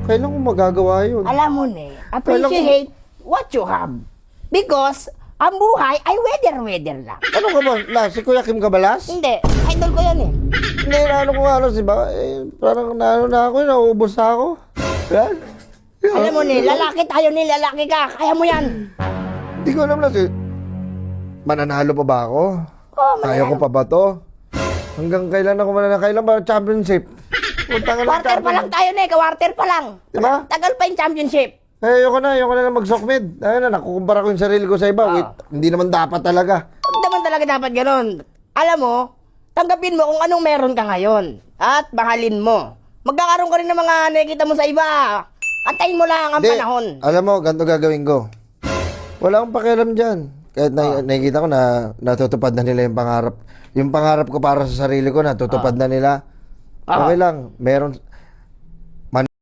Kailan ko magagawa yun? Alam mo na, appreciate what you have. Because, ang buhay ay weather lang. Ano ka ba? Si Kuya Kim Kabalas? Hindi, idol ko yan eh. Hindi, naano ko nga, si ba? Parang naano na ako, nauubos na ako. Yan. Alam mo ni, lalaki tayo ni, lalaki ka. Kaya mo yan. Hindi ko alam na mananalo pa ba ako? Oh, Kaya ko pa ba to? Hanggang kailan ako mananalo? Kailan ba championship? Quarter pa lang tayo na, kawarter pa lang. Diba? Tagal pa yung championship. Ayoko na lang mag-sokmed. Ayun na, nakukumpara ko yung sarili ko sa iba. Wait, hindi naman dapat talaga. Hindi naman talaga dapat ganun. Alam mo, tanggapin mo kung anong meron ka ngayon. At mahalin mo. Magkakaroon ka rin ng mga nakikita mo sa iba. Antayin mo lang ang Hindi, panahon. alam mo, ganito gagawin ko. Wala akong pakialam dyan. Kahit nakikita ko na natutupad na nila yung pangarap. Yung pangarap ko para sa sarili ko, natutupad na nila. Okay lang.